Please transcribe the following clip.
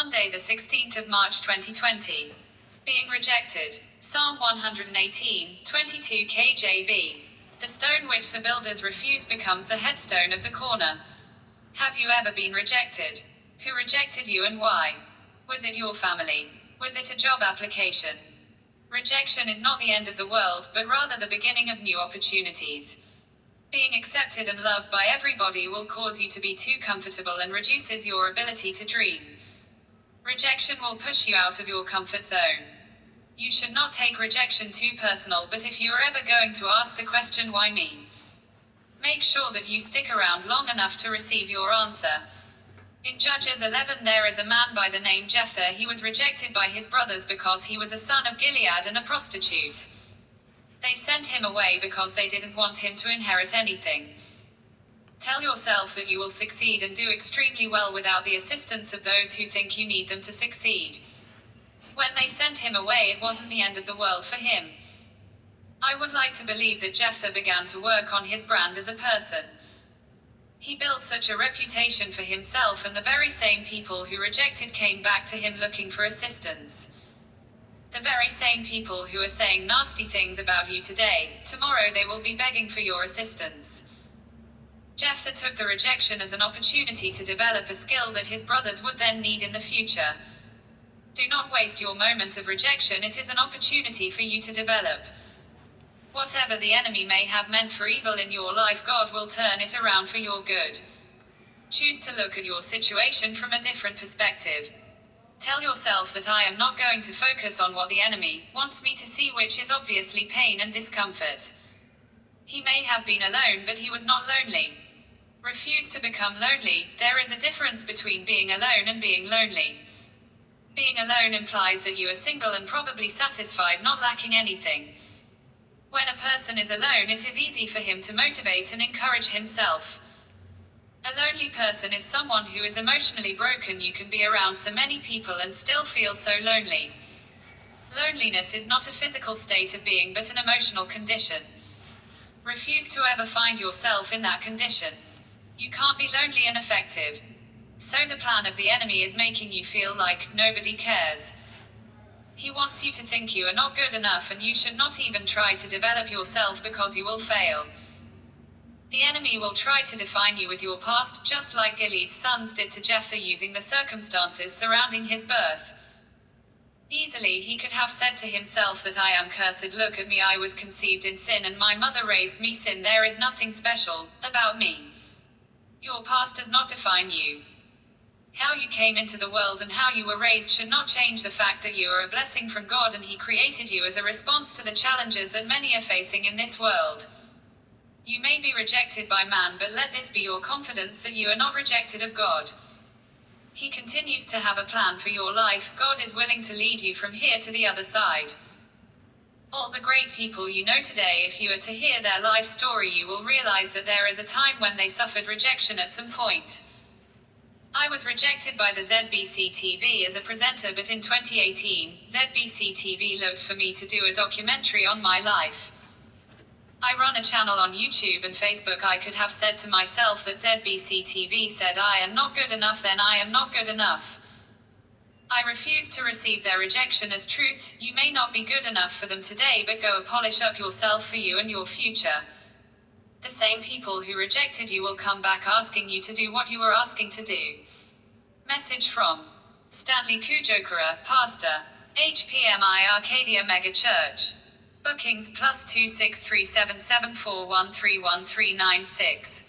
Monday, the 16th of March 2020. Being rejected. Psalm 118:22 KJV. The stone which the builders refuse becomes the headstone of the corner. Have you ever been rejected? Who rejected you and why? Was it your family? Was it a job application? Rejection is not the end of the world, but rather the beginning of new opportunities. Being accepted and loved by everybody will cause you to be too comfortable and reduces your ability to dream. Rejection will push you out of your comfort zone. You should not take rejection too personal, but if you are ever going to ask the question, why me? Make sure that you stick around long enough to receive your answer. In Judges 11 there is a man by the name Jephthah. He was rejected by his brothers because he was a son of Gilead and a prostitute. They sent him away because they didn't want him to inherit anything. Tell yourself that you will succeed and do extremely well without the assistance of those who think you need them to succeed. When they sent him away, it wasn't the end of the world for him. I would like to believe that Jephthah began to work on his brand as a person. He built such a reputation for himself, and the very same people who rejected came back to him looking for assistance. The very same people who are saying nasty things about you today, tomorrow they will be begging for your assistance. Jephthah took the rejection as an opportunity to develop a skill that his brothers would then need in the future. Do not waste your moment of rejection. It is an opportunity for you to develop. Whatever the enemy may have meant for evil in your life, God will turn it around for your good. Choose to look at your situation from a different perspective. Tell yourself that I am not going to focus on what the enemy wants me to see, which is obviously pain and discomfort. He may have been alone, but he was not lonely. Refuse to become lonely. There is a difference between being alone and being lonely. Being alone implies that you are single and probably satisfied, not lacking anything. When a person is alone, it is easy for him to motivate and encourage himself. A lonely person is someone who is emotionally broken. You can be around so many people and still feel so lonely. Loneliness is not a physical state of being, but an emotional condition. Refuse to ever find yourself in that condition. You can't be lonely and effective. So the plan of the enemy is making you feel like nobody cares. He wants you to think you are not good enough, and you should not even try to develop yourself because you will fail. The enemy will try to define you with your past, just like Gilead's sons did to Jephthah, using the circumstances surrounding his birth. Easily he could have said to himself that I am cursed, look at me, I was conceived in sin and my mother raised me sin, there is nothing special about me. Your past does not define you. How you came into the world and how you were raised should not change the fact that you are a blessing from God, and He created you as a response to the challenges that many are facing in this world. You may be rejected by man, but let this be your confidence that you are not rejected of God. He continues to have a plan for your life. God is willing to lead you from here to the other side. All the great people you know today, if you are to hear their life story, you will realize that there is a time when they suffered rejection at some point. I was rejected by the ZBC TV as a presenter, but in 2018, ZBC TV looked for me to do a documentary on my life. I run a channel on YouTube and Facebook. I could have said to myself that ZBC TV said I am not good enough, then I am not good enough. I refuse to receive their rejection as truth. You may not be good enough for them today, but go polish up yourself for you and your future. The same people who rejected you will come back asking you to do what you were asking to do. Message from Stanley Kujokara, Pastor, HPMI Arcadia Mega Church. Bookings +2637741311396.